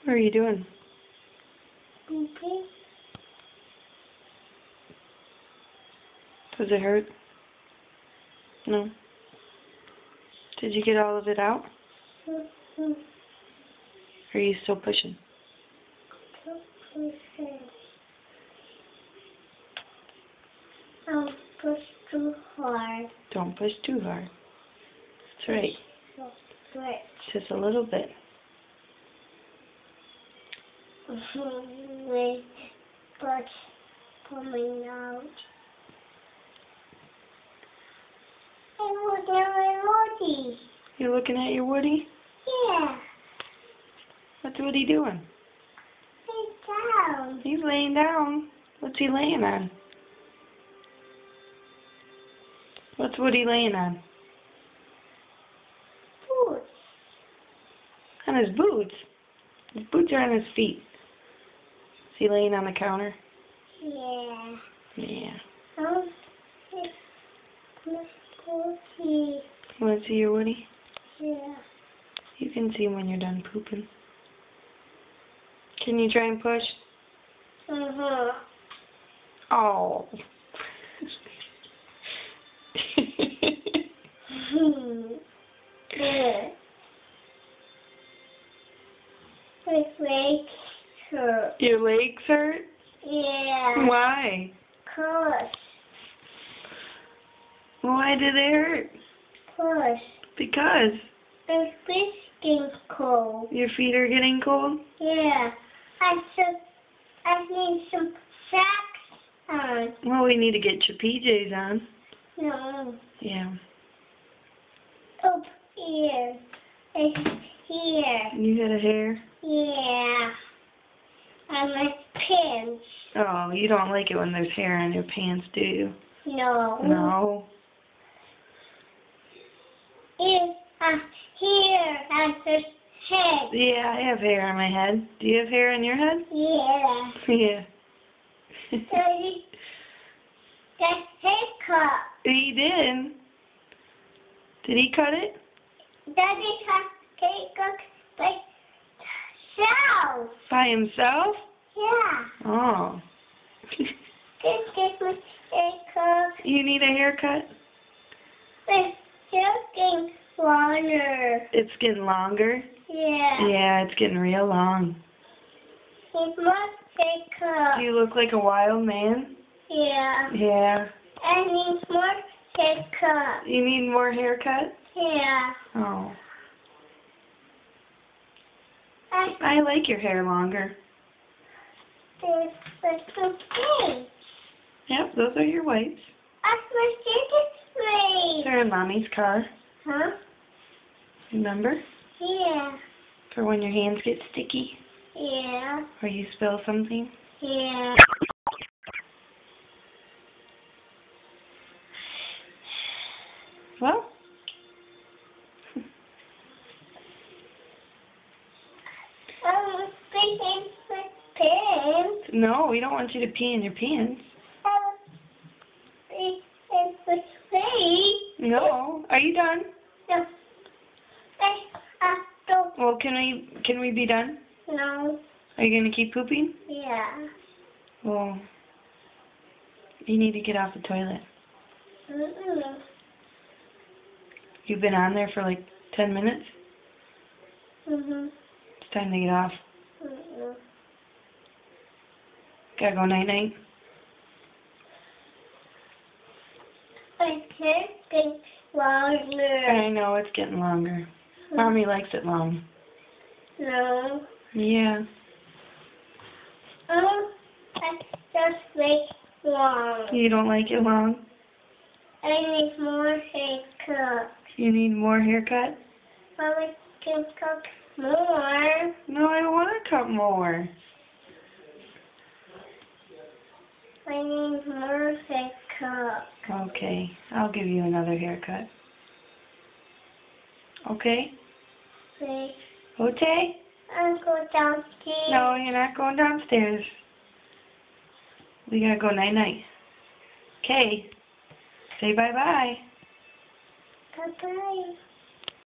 What are you doing? Okay. Does it hurt? No. Did you get all of it out? Mm-hmm. Or are you still pushing? Don't push too hard. Don't push too hard. That's right. Right. Just a little bit. With blood coming out. I'm looking at my Woody. You looking at your Woody? Yeah. What's Woody doing? He's down. He's laying down. What's he laying on? What's Woody laying on? Boots. On his boots. His boots are on his feet. Is he laying on the counter? Yeah. Yeah. Woody. You want to see your Woody? Yeah. You can see him when you're done pooping. Can you try and push? Uh-huh. Oh. Good. My legs hurt. Your legs hurt? Yeah. Why? 'Cause. Why do they hurt? 'Cause. Because My feet getting cold. your feet are getting cold? Yeah. I need some socks on. Well, we need to get your PJs on. No. Yeah. Up here. It's here. You got a hair? Yeah. On my pants. Oh, you don't like it when there's hair on your pants, do you? No. No. It's here on his head. Yeah, I have hair on my head. Do you have hair on your head? Yeah. Yeah. Daddy, that haircut. He did. Did he cut it? Daddy has haircut by himself. By himself? Yeah. Oh. This is my haircut. You need a haircut? It's getting longer. It's getting longer? Yeah. Yeah, it's getting real long. It's my haircut. Do you look like a wild man? Yeah. Yeah. I need more haircut. You need more haircut? Yeah. Oh. I like your hair longer. There's some things. Yep, those are your wipes. That's my sticky They're in Mommy's car. Huh? Remember? Yeah. For when your hands get sticky Yeah. or you spill something. Yeah. Well, I'm speaking my pants. no, we don't want you to pee in your pants. I'm speaking my face. No. Are you done? No. I don't Well, can we be done? know. Are you going to keep pooping? Yeah. Well, you need to get off the toilet. Mm-mm. You've been on there for like 10 minutes. Mm-hmm. It's time to get off. Mm-mm. Gotta go night-night. I can't think longer. I know, it's getting longer. Mommy likes it long. No. Yeah. I just like long. You don't like it long? I need more haircut. You need more haircut? Mommy can cook more. No, I don't want to cut more. I need more haircut. Okay, I'll give you another haircut. Okay? Please. Okay? I'll go downstairs. No, you're not going downstairs. We gotta go night-night. Okay. Say bye-bye. Bye-bye.